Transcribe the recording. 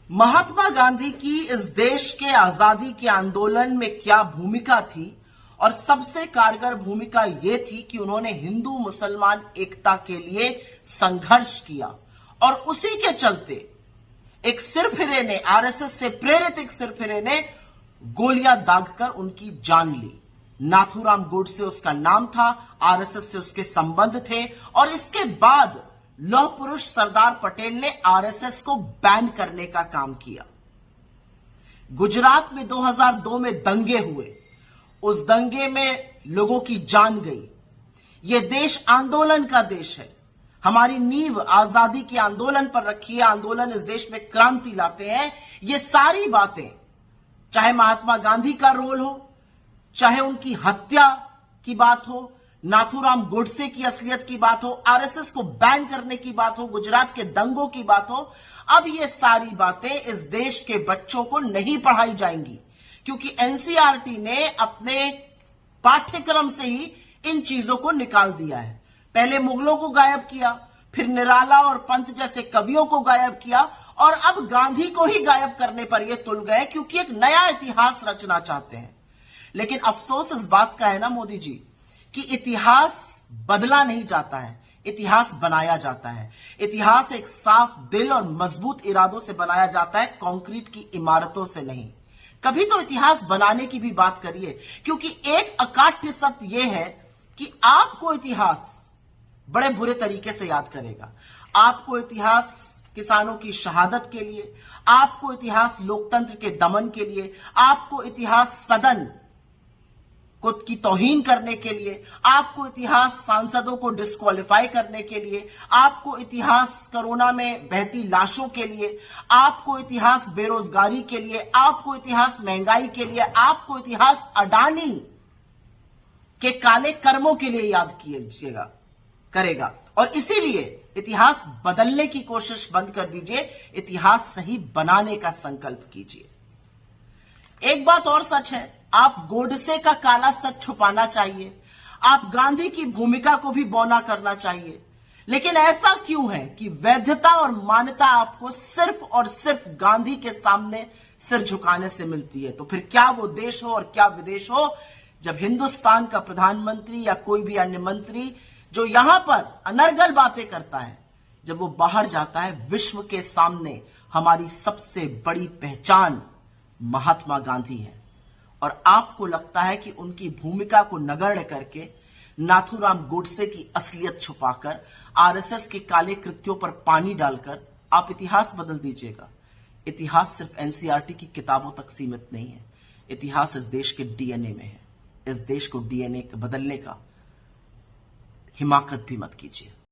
महात्मा गांधी की इस देश के आजादी के आंदोलन में क्या भूमिका थी और सबसे कारगर भूमिका यह थी कि उन्होंने हिंदू मुसलमान एकता के लिए संघर्ष किया और उसी के चलते एक सिरफिरे ने, आरएसएस से प्रेरित एक सिरफिरे ने गोलियां दागकर उनकी जान ली। नाथूराम गोडसे उसका नाम था, आरएसएस से उसके संबंध थे और इसके बाद लौह पुरुष सरदार पटेल ने आरएसएस को बैन करने का काम किया। गुजरात में 2002 में दंगे हुए, उस दंगे में लोगों की जान गई। यह देश आंदोलन का देश है। हमारी नींव आजादी के आंदोलन पर रखी है। आंदोलन इस देश में क्रांति लाते हैं। ये सारी बातें, चाहे महात्मा गांधी का रोल हो, चाहे उनकी हत्या की बात हो, नाथूराम गोडसे की असलियत की बात हो, आरएसएस को बैन करने की बात हो, गुजरात के दंगों की बात हो, अब ये सारी बातें इस देश के बच्चों को नहीं पढ़ाई जाएंगी क्योंकि एनसीईआरटी ने अपने पाठ्यक्रम से ही इन चीजों को निकाल दिया है। पहले मुगलों को गायब किया, फिर निराला और पंत जैसे कवियों को गायब किया और अब गांधी को ही गायब करने पर ये तुल गए क्योंकि एक नया इतिहास रचना चाहते हैं। लेकिन अफसोस इस बात का है ना मोदी जी कि इतिहास बदला नहीं जाता है, इतिहास बनाया जाता है। इतिहास एक साफ दिल और मजबूत इरादों से बनाया जाता है, कंक्रीट की इमारतों से नहीं। कभी तो इतिहास बनाने की भी बात करिए क्योंकि एक अकाट्य सत्य यह है कि आपको इतिहास बड़े बुरे तरीके से याद करेगा। आपको इतिहास किसानों की शहादत के लिए, आपको इतिहास लोकतंत्र के दमन के लिए, आपको इतिहास सदन को की तौहीन करने के लिए, आपको इतिहास सांसदों को डिस्क्वालीफाई करने के लिए, आपको इतिहास कोरोना में बहती लाशों के लिए, आपको इतिहास बेरोजगारी के लिए, आपको इतिहास महंगाई के लिए, आपको इतिहास अडानी के काले कर्मों के लिए याद कीजिएगा करेगा। और इसीलिए इतिहास बदलने की कोशिश बंद कर दीजिए, इतिहास सही बनाने का संकल्प कीजिए। एक बात और सच है, आप गोडसे का काला सच छुपाना चाहिए, आप गांधी की भूमिका को भी बौना करना चाहिए, लेकिन ऐसा क्यों है कि वैधता और मान्यता आपको सिर्फ और सिर्फ गांधी के सामने सिर झुकाने से मिलती है? तो फिर क्या वो देश हो और क्या विदेश हो, जब हिंदुस्तान का प्रधानमंत्री या कोई भी अन्य मंत्री जो यहां पर अनर्गल बातें करता है, जब वो बाहर जाता है, विश्व के सामने हमारी सबसे बड़ी पहचान महात्मा गांधी है और आपको लगता है कि उनकी भूमिका को नगण्य करके, नाथूराम गोडसे की असलियत छुपाकर, आरएसएस के काले कृत्यों पर पानी डालकर आप इतिहास बदल दीजिएगा। इतिहास सिर्फ एनसीईआरटी की किताबों तक सीमित नहीं है, इतिहास इस देश के डीएनए में है। इस देश को डीएनए बदलने का हिमाकत भी मत कीजिए।